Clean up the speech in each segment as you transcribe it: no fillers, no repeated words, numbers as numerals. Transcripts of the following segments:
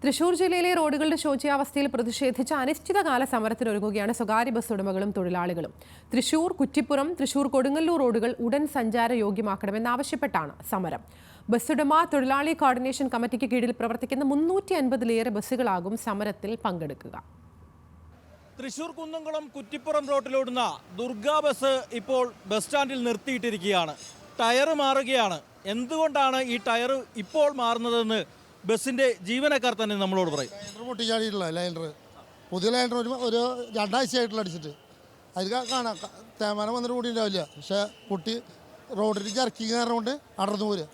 തൃശൂർ ജില്ലയിലെ റോഡുകളുടെ ശോച്യാവസ്ഥയിൽ പ്രതിഷേധിച്ച് അനിശ്ചിതകാല സമരത്തിനൊരുങ്ങുകയാണ് സ്വകാര്യ ബസ് ഉടമകളും തൊഴിലാളികളും. തൃശൂർ, കുറ്റിപ്പുറം, തൃശൂർ കൊടുങ്ങല്ലൂർ റോഡുകൾ ഉടൻ സഞ്ചാരയോഗ്യമാക്കണമെന്നാവശ്യപ്പെട്ടാണ് സമരം. ബസ്സുടമ തൊഴിലാളി കോർഡിനേഷൻ കമ്മിറ്റിക്ക് കീഴിൽ പ്രവർത്തിക്കുന്ന 350-ലേറെ ബസ്സുകളാകും സമരത്തിൽ പങ്കെടുക്കുക. തൃശൂർ കുന്നംകുളം കുറ്റിപ്പുറം റോഡിലോടുന്ന ദുർഗാ ബസ് ഇപ്പോൾ ബസ് സ്റ്റാൻഡിൽ നിർത്തിയിട്ടിരിക്കുകയാണ്. ടയർ മാറുകയാണ്. എന്തുകൊണ്ടാണ് ഈ ടയർ ഇപ്പോൾ മാറുന്നതെന്ന് ബസ്സിന്റെ ജീവനക്കാർ തന്നെ നമ്മളോട് പറയും. പൊട്ടിച്ചാടിയിട്ടുള്ള ലൈനർ, പുതിയ ലൈനർ ഒരു 2 ആഴ്ചയായിട്ടുള്ള അടിച്ചിട്ട് അതിൽ കാണാം തേമാനം വന്നിട്ട് കൂടി ഉണ്ടാവില്ല. പക്ഷെ കുട്ടി റോഡിൽ ഇറക്കി കയറുകൊണ്ട് അടർന്നു പോരുക.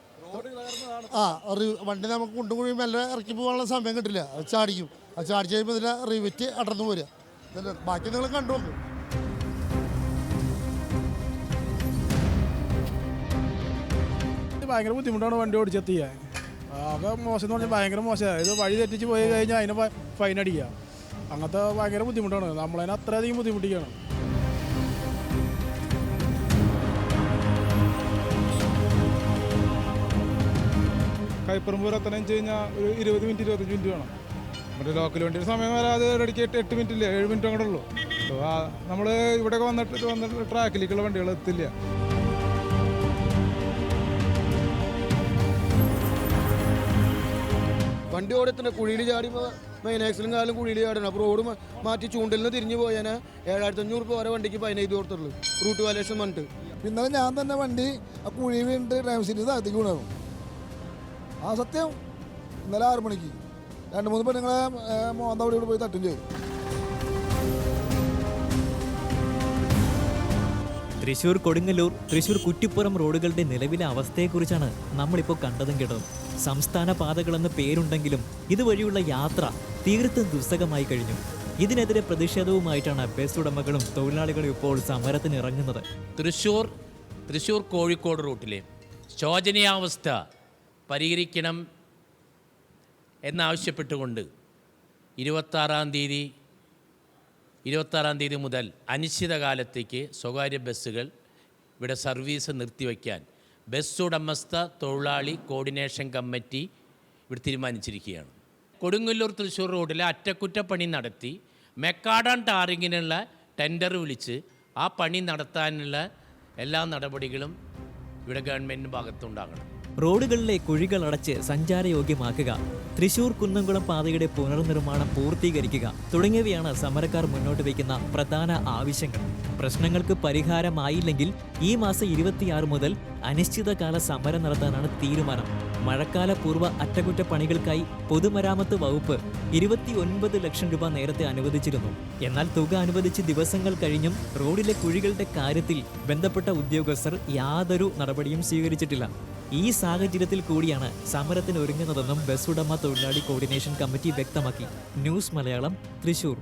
വണ്ടി നമുക്ക് കൊണ്ടുപോയി മെല്ലെ ഇറക്കി പോകാനുള്ള സമയം കിട്ടില്ല. അത് ചാടിക്കും. അത് ചാടിച്ച് കഴിയുമ്പോൾ ഇതിലെ റിവിറ്റ് അടർന്നു പോരുക. ബാക്കി നിങ്ങൾ കണ്ടു നോക്കും. ഭയങ്കര ബുദ്ധിമുട്ടാണ് വണ്ടി ഓടിച്ചെത്തിയാൽ. ആകെ മോശം എന്ന് പറഞ്ഞാൽ ഭയങ്കര മോശമാണ്. ഇത് വഴി തെറ്റിച്ച് പോയി കഴിഞ്ഞാൽ അതിന് ഫൈൻ അടിക്കുക. അങ്ങനത്തെ ഭയങ്കര ബുദ്ധിമുട്ടാണ്. നമ്മളതിനെ അത്രയധികം ബുദ്ധിമുട്ടിക്കുകയാണ്. കൈപ്പറമ്പ് വരെ എത്തണമെന്ന് വെച്ച് കഴിഞ്ഞാൽ ഒരു 20 മിനിറ്റ് 25 മിനിറ്റ് വേണം. മറ്റേ ലോക്കൽ വണ്ടിയുടെ സമയം വരാതെ ഇടയ്ക്ക് 8 മിനിറ്റ് ഇല്ല, 7 മിനിറ്റ് അങ്ങോട്ട് ഉള്ളൂ. നമ്മൾ ഇവിടെയൊക്കെ വന്നിട്ട് ട്രാക്കിലേക്കുള്ള വണ്ടികൾ എത്തില്ല. വണ്ടി ഓടത്തിന് കുഴിയിൽ ചാടി മെയിൻ ആക്സിലും കാലം കുഴിയിൽ ചാടണം. അപ്പോൾ റോഡ് മാറ്റി ചൂണ്ടലിൽ നിന്ന് തിരിഞ്ഞു പോയാൽ 7500 വരെ വണ്ടിക്ക് 15 കൊടുത്തുള്ളൂ റൂട്ട് വാലേഷൻ വന്നിട്ട്. ഇന്നലെ ഞാൻ തന്നെ വണ്ടി ആ കുഴി വീണിട്ട് ഡ്രൈവർ സീറ്റിൽ താഴത്തേക്ക് വീണു. ആ സത്യം ഇന്നലെ 6 മണിക്ക് 2-3 പെണ്ണുങ്ങളെ മോന്തവിടെ പോയി തട്ടും ചെയ്തു. തൃശൂർ കൊടുങ്ങല്ലൂർ, തൃശൂർ കുറ്റിപ്പുറം റോഡുകളുടെ നിലവിലെ അവസ്ഥയെക്കുറിച്ചാണ് നമ്മളിപ്പോൾ കണ്ടതും കേട്ടതും. സംസ്ഥാന പാതകളെന്ന് പേരുണ്ടെങ്കിലും ഇതുവഴിയുള്ള യാത്ര തീർത്തും ദുസ്സഹമായി കഴിഞ്ഞു. ഇതിനെതിരെ പ്രതിഷേധവുമായിട്ടാണ് ബസ് ഉടമകളും തൊഴിലാളികളും ഇപ്പോൾ സമരത്തിനിറങ്ങുന്നത്. തൃശൂർ കോഴിക്കോട് റൂട്ടിലെ ശോചനീയാവസ്ഥ പരിഹരിക്കണം എന്നാവശ്യപ്പെട്ടുകൊണ്ട് 26-ാം തീയതി മുതൽ അനിശ്ചിതകാലത്തേക്ക് സ്വകാര്യ ബസ്സുകൾ ഇവിടെ സർവീസ് നിർത്തിവയ്ക്കാൻ ബസ് ഉടമസ്ഥ തൊഴിലാളി കോർഡിനേഷൻ കമ്മിറ്റി ഇവിടെ തീരുമാനിച്ചിരിക്കുകയാണ്. കൊടുങ്ങല്ലൂർ തൃശ്ശൂർ റോഡിലെ അറ്റകുറ്റപ്പണി നടത്തി മെക്കാഡാൻ ടാറിങ്ങിനുള്ള ടെൻഡർ വിളിച്ച് ആ പണി നടത്താനുള്ള എല്ലാ നടപടികളും ഇവിടെ ഗവൺമെൻറ്റിൻ്റെ ഭാഗത്തുണ്ടാകണം. റോഡുകളിലെ കുഴികൾ അടച്ച് സഞ്ചാരയോഗ്യമാക്കുക, തൃശൂർ കുന്നംകുളം പാതയുടെ പുനർനിർമ്മാണം പൂർത്തീകരിക്കുക തുടങ്ങിയവയാണ് സമരക്കാർ മുന്നോട്ട് വയ്ക്കുന്ന പ്രധാന ആവശ്യങ്ങൾ. പ്രശ്നങ്ങൾക്ക് പരിഹാരമായില്ലെങ്കിൽ ഈ മാസം 26 മുതൽ അനിശ്ചിതകാല സമരം നടത്താനാണ് തീരുമാനം. മഴക്കാല പൂർവ്വ അറ്റകുറ്റപ്പണികൾക്കായി പൊതുമരാമത്ത് വകുപ്പ് 29 ലക്ഷം രൂപ നേരത്തെ അനുവദിച്ചിരുന്നു. എന്നാൽ തുക അനുവദിച്ച് ദിവസങ്ങൾ കഴിഞ്ഞും റോഡിലെ കുഴികളുടെ കാര്യത്തിൽ ബന്ധപ്പെട്ട ഉദ്യോഗസ്ഥർ യാതൊരു നടപടിയും സ്വീകരിച്ചിട്ടില്ല. ഈ സാഹചര്യത്തിൽ കൂടിയാണ് സമരത്തിന് ഒരുങ്ങുന്നതെന്നും ബസ് ഉടമ തൊഴിലാളി കോർഡിനേഷൻ കമ്മിറ്റി വ്യക്തമാക്കി. ന്യൂസ് മലയാളം, തൃശൂർ.